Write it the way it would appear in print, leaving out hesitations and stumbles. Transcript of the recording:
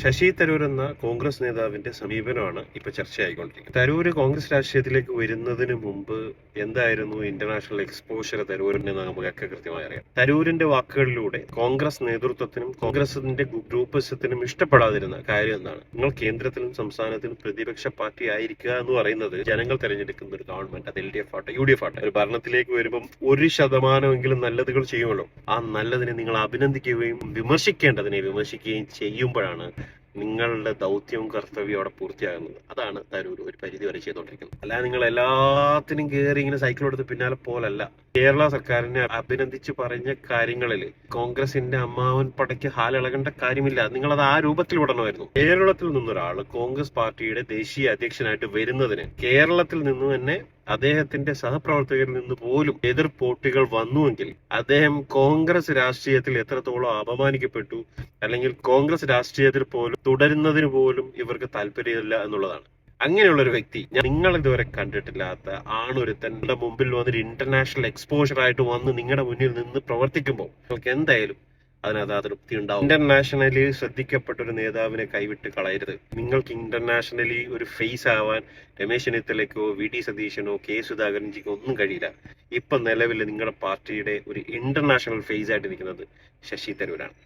ശശി തരൂർ എന്ന കോൺഗ്രസ് നേതാവിന്റെ സമീപനമാണ് ഇപ്പൊ ചർച്ചയായിക്കൊണ്ടിരിക്കുന്നത്. തരൂർ കോൺഗ്രസ് രാഷ്ട്രീയത്തിലേക്ക് വരുന്നതിന് മുമ്പ് എന്തായിരുന്നു ഇന്റർനാഷണൽ എക്സ്പോഷർ തരൂരിന് നമുക്കൊക്കെ കൃത്യമായി അറിയാം. തരൂരിന്റെ വാക്കുകളിലൂടെ കോൺഗ്രസ് നേതൃത്വത്തിനും കോൺഗ്രസിന്റെ ഗ്രൂപ്പിസത്തിനും ഇഷ്ടപ്പെടാതിരുന്ന കാര്യം എന്താണ്? നിങ്ങൾ കേന്ദ്രത്തിലും സംസ്ഥാനത്തിലും പ്രതിപക്ഷ പാർട്ടി ആയിരിക്കുക എന്ന് പറയുന്നത് ജനങ്ങൾ തെരഞ്ഞെടുക്കുന്ന ഒരു ഗവൺമെന്റ്, അത് LDF ആട്ടെ UDF ആട്ടെ, ഒരു ഭരണത്തിലേക്ക് വരുമ്പം 1% നല്ലതുകൾ ചെയ്യുമല്ലോ. ആ നല്ലതിനെ നിങ്ങൾ അഭിനന്ദിക്കുകയും വിമർശിക്കേണ്ടതിനെ വിമർശിക്കുകയും ചെയ്യുമ്പോഴാണ് നിങ്ങളുടെ ദൗത്യവും കർത്തവ്യവും അവിടെ പൂർത്തിയാകുന്നത്. അതാണ് തരൂർ ഒരു പരിധി വരെ ചെയ്തുകൊണ്ടിരിക്കുന്നത്. അല്ലാതെ നിങ്ങൾ എല്ലാത്തിനും കയറി ഇങ്ങനെ സൈക്കിൾ എടുത്ത് പിന്നാലെ പോലല്ല. കേരള സർക്കാരിനെ അഭിനന്ദിച്ച് പറഞ്ഞ കാര്യങ്ങളിൽ കോൺഗ്രസിന്റെ അമ്മാവൻ പടയ്ക്ക് ഹാലിളകേണ്ട കാര്യമില്ല. നിങ്ങളത് ആ രൂപത്തിൽ വിടണമായിരുന്നു. കേരളത്തിൽ നിന്നൊരാൾ കോൺഗ്രസ് പാർട്ടിയുടെ ദേശീയ അധ്യക്ഷനായിട്ട് വരുന്നതിന് കേരളത്തിൽ നിന്ന് തന്നെ അദ്ദേഹത്തിന്റെ സഹപ്രവർത്തകരിൽ നിന്ന് പോലും എതിർപ്പോട്ടുകൾ വന്നുവെങ്കിൽ അദ്ദേഹം കോൺഗ്രസ് രാഷ്ട്രീയത്തിൽ എത്രത്തോളം അപമാനിക്കപ്പെട്ടു, അല്ലെങ്കിൽ കോൺഗ്രസ് രാഷ്ട്രീയത്തിൽ പോലും തുടരുന്നതിന് പോലും ഇവർക്ക് താല്പര്യമില്ല എന്നുള്ളതാണ്. അങ്ങനെയുള്ള ഒരു വ്യക്തി നിങ്ങൾ ഇതുവരെ കണ്ടിട്ടില്ലാത്ത ആണൊരുത്തന്റെ മുമ്പിൽ വന്നൊരു ഇന്റർനാഷണൽ എക്സ്പോഷർ ആയിട്ട് വന്ന് നിങ്ങളുടെ മുന്നിൽ നിന്ന് പ്രവർത്തിക്കുമ്പോൾ നിങ്ങൾക്ക് എന്തായാലും അതിനകത്ത് അതൃപ്തി ഉണ്ടാവും. ഇന്റർനാഷണലി ശ്രദ്ധിക്കപ്പെട്ട ഒരു നേതാവിനെ കൈവിട്ട് കളയരുത്. നിങ്ങൾക്ക് ഇന്റർനാഷണലി ഒരു ഫേസ് ആവാൻ രമേശ് ചെന്നിത്തലയ്ക്കോ VD സതീശനോ K സുധാകരൻജിക്കോ ഒന്നും കഴിയില്ല. ഇപ്പൊ നിലവിൽ നിങ്ങളുടെ പാർട്ടിയുടെ ഒരു ഇന്റർനാഷണൽ ഫേസ് ആയിട്ട് നിൽക്കുന്നത് ശശി തരൂരാണ്.